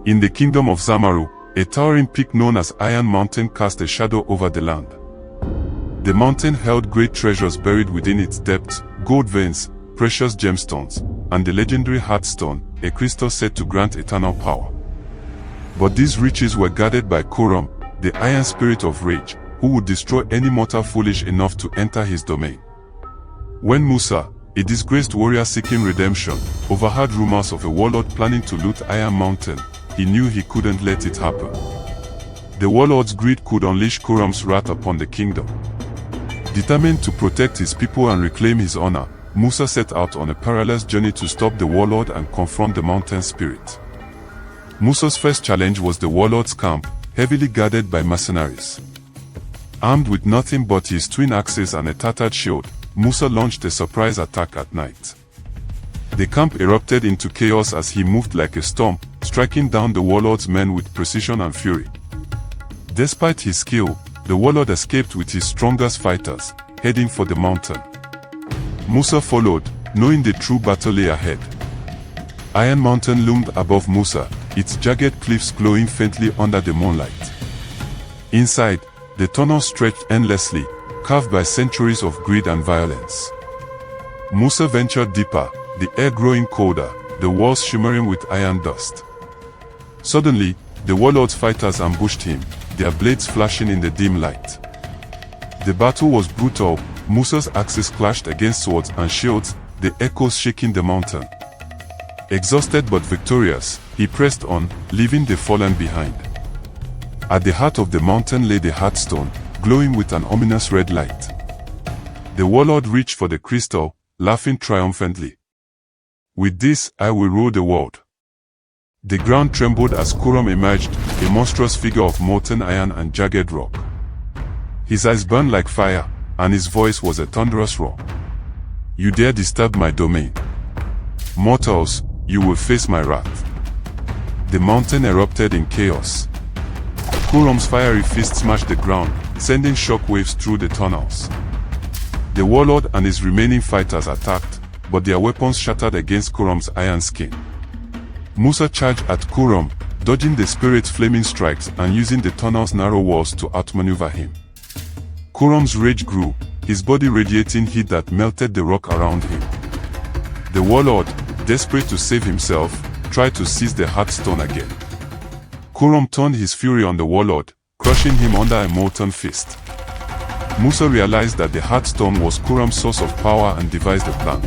In the kingdom of Zamaru, a towering peak known as Iron Mountain cast a shadow over the land. The mountain held great treasures buried within its depths, gold veins, precious gemstones, and the legendary Heartstone, a crystal said to grant eternal power. But these riches were guarded by Kurum, the iron spirit of rage, who would destroy any mortal foolish enough to enter his domain. When Musa, a disgraced warrior seeking redemption, overheard rumors of a warlord planning to loot Iron Mountain, he knew he couldn't let it happen. The warlord's greed could unleash Kurum's wrath upon the kingdom. Determined to protect his people and reclaim his honor, Musa set out on a perilous journey to stop the warlord and confront the mountain spirit. Musa's first challenge was the warlord's camp, heavily guarded by mercenaries. Armed with nothing but his twin axes and a tattered shield, Musa launched a surprise attack at night. The camp erupted into chaos as he moved like a storm, striking down the warlord's men with precision and fury. Despite his skill, the warlord escaped with his strongest fighters, heading for the mountain. Musa followed, knowing the true battle lay ahead. Iron Mountain loomed above Musa, its jagged cliffs glowing faintly under the moonlight. Inside, the tunnel stretched endlessly, carved by centuries of greed and violence. Musa ventured deeper, the air growing colder, the walls shimmering with iron dust. Suddenly, the warlord's fighters ambushed him, their blades flashing in the dim light. The battle was brutal. Musa's axes clashed against swords and shields, the echoes shaking the mountain. Exhausted but victorious, he pressed on, leaving the fallen behind. At the heart of the mountain lay the Heartstone, glowing with an ominous red light. The warlord reached for the crystal, laughing triumphantly. "With this, I will rule the world." The ground trembled as Kurum emerged, a monstrous figure of molten iron and jagged rock. His eyes burned like fire, and his voice was a thunderous roar. "You dare disturb my domain? Mortals, you will face my wrath." The mountain erupted in chaos. Kurum's fiery fist smashed the ground, sending shockwaves through the tunnels. The warlord and his remaining fighters attacked, but their weapons shattered against Kurum's iron skin. Musa charged at Kurum, dodging the spirit's flaming strikes and using the tunnel's narrow walls to outmaneuver him. Kurum's rage grew, his body radiating heat that melted the rock around him. The warlord, desperate to save himself, tried to seize the Heartstone again. Kurum turned his fury on the warlord, crushing him under a molten fist. Musa realized that the Heartstone was Kurum's source of power and devised a plan.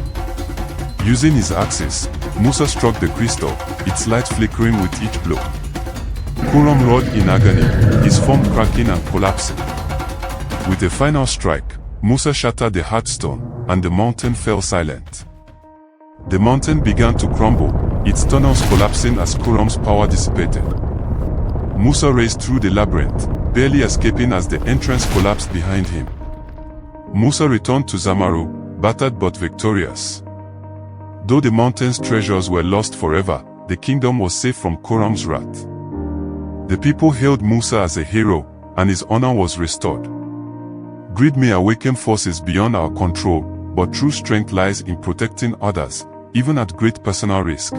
Using his axes, Musa struck the crystal, its light flickering with each blow. Kurum roared in agony, his form cracking and collapsing. With a final strike, Musa shattered the Heartstone, and the mountain fell silent. The mountain began to crumble, its tunnels collapsing as Kurum's power dissipated. Musa raced through the labyrinth, barely escaping as the entrance collapsed behind him. Musa returned to Zamaru, battered but victorious. Though the mountain's treasures were lost forever, the kingdom was safe from Kurum's wrath. The people hailed Musa as a hero, and his honor was restored. Greed may awaken forces beyond our control, but true strength lies in protecting others, even at great personal risk.